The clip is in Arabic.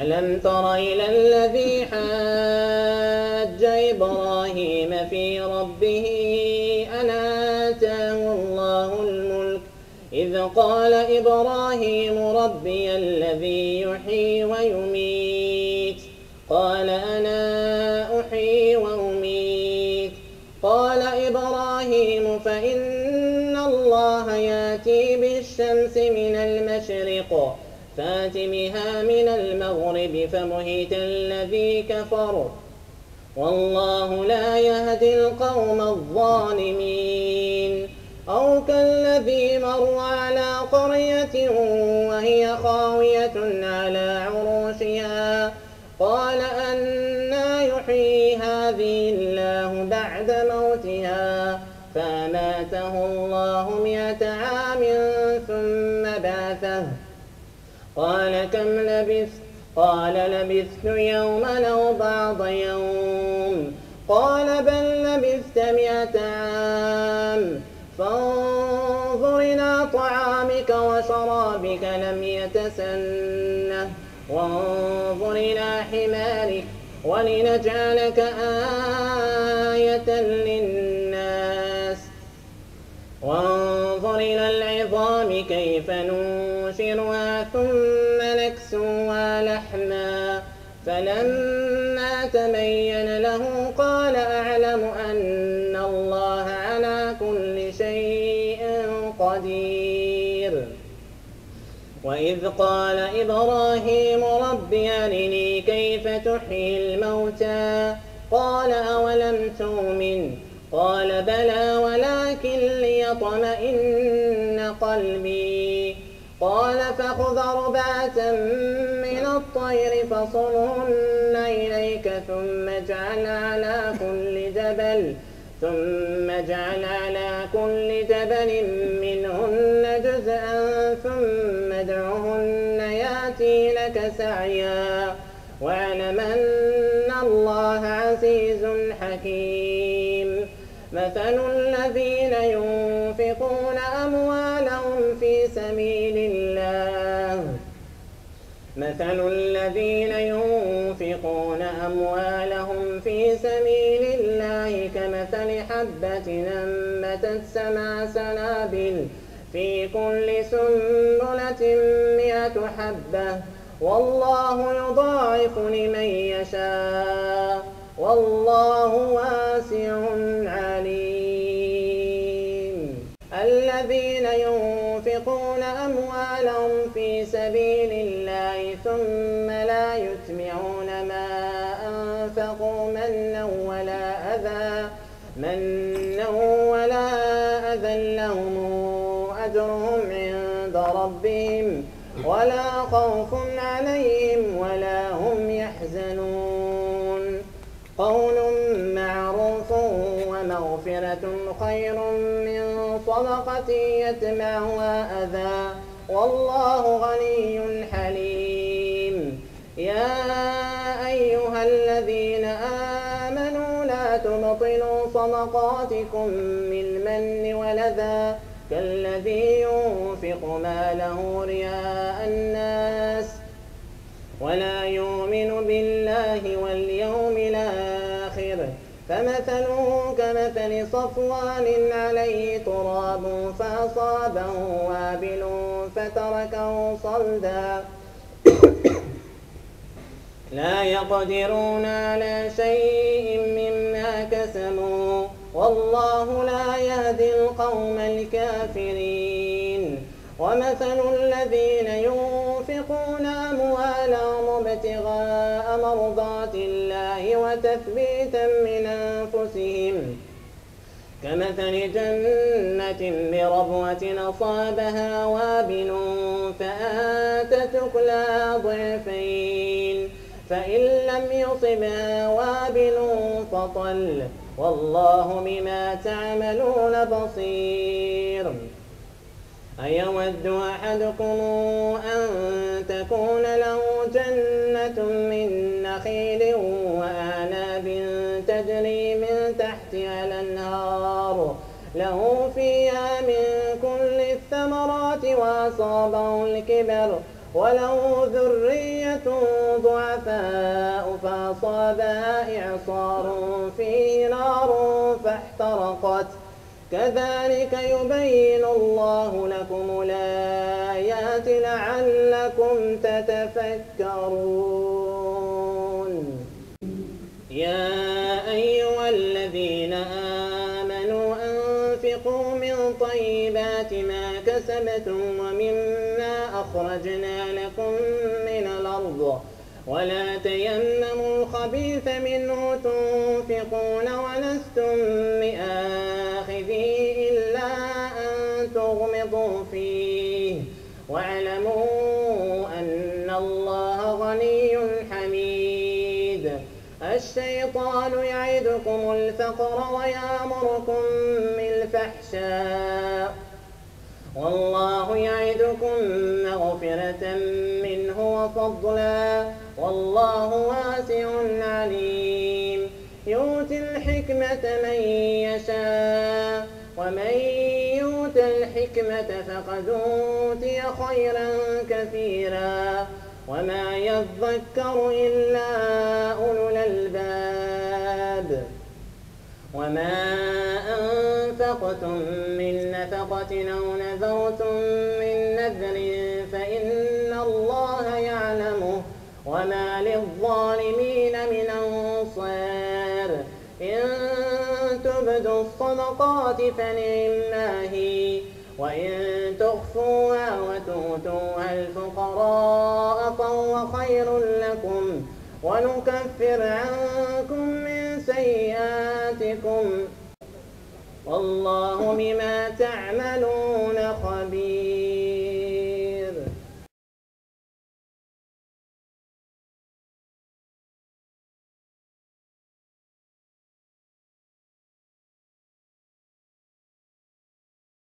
ألم تر إلى الذي حاج إبراهيم في ربه أن آتاه الله الملك إذ قال إبراهيم ربي الذي يحيي ويميت قال أنا أحيي وأميت قال إبراهيم فإن الله يأتي بالشمس من المشرق فات بها من المغرب فبهت الذي كفر والله لا يهدي القوم الظالمين أو كالذي مر على قرية وهي خاوية على عروشها قال أنى يحيي هذه الله بعد موتها فأماته الله 100 عام ثم بعثه قال كم لبثت قال لبثت يوما أو بعض يوم قال بل لبثت 100 عام فانظر إلى طعامك وشرابك لم يتسنه وانظر إلى حمارك ولنجعلك آية للناس وانظر إلى العظام كيف ننشرها ثم نكسوها لحما فلما تبين له قال أعلم أن الله على كل شيء قدير وإذ قال إبراهيم رب أرني كيف تحيي الموتى قال أولم تؤمن قال بلى ولكن ليطمئن قلبي قال فخذ 4 من الطير فصرهن إليك ثم اجعل على كل جبل منهن جزءا ثم ادعهن يأتي لك سعيا واعلم أن الله عزيز حكيم مثل الذين ينفقون أموالهم في سبيل الله كمثل حبة أنبتت 7 سنابل في كل سنبلة 100 حبة والله يضاعف لمن يشاء والله واسع عليم الذين ينفقون أموالهم في سبيل الله ثم لا يتبعون ما أنفقوا منا ولا أذى لهم أجرهم عند ربهم ولا خوف عليهم ولا هم يحزنون قول معروف ومغفرة خير من صدقة يتبعها أذى والله غني حليم يا أيها الذين آمنوا لا تبطلوا صدقاتكم بالمن والأذى كالذي ينفق ماله رياء الناس ولا يؤمن بالله واليوم الآخر فمثله كمثل صفوان عليه تراب فأصابه وابل فتركه صلدا لا يقدرون على شيء مما كسبوا والله لا يهدي القوم الكافرين ومثل الذين ينفقون أموالهم ابتغاء مرضات الله وتثبيتا من أنفسهم كمثل جنة بربوة أصابها وابل فآتت أكلها ضعفين فإن لم يصبها وابل فطل والله بما تعملون بصير أيود أحدكم أن تكون له جنة من نخيل وأعناب تجري من تحتها الأنهار له فيها من كل الثمرات وأصابه الكبر ولو ذرية ضعفاء فأصابها إعصار فيه نار فاحترقت كذلك يبين الله لكم الآيات لعلكم تتفكرون. يا أيها الذين آمنوا أنفقوا من طيبات ما كسبتم ومما أخرجنا لكم من الأرض ولا تيمموا الخبيث منه تنفقون ولستم بآخذه إلا أن تغمضوا فيه واعلموا أن الله غني حميد. الشيطان يعدكم الفقر ويأمركم بالفحشاء والله يعدكم مغفرة منه وفضلا والله واسع عليم. يؤتي الحكمة من يشاء ومن يؤت الحكمة فقد أوتي خيرا كثيرا وما يذكر إلا أولو الألباب. وما أنفقتم من نفقة أو نذرتم من نذر فإن الله يعلمه وما للظالمين من أنصار. إن تبدوا الصدقات فنعما هي وإن تخفوها وتؤتوها الفقراء فهو خير لكم ونكفر عنكم من سيئاتكم والله بما تعملون خبير.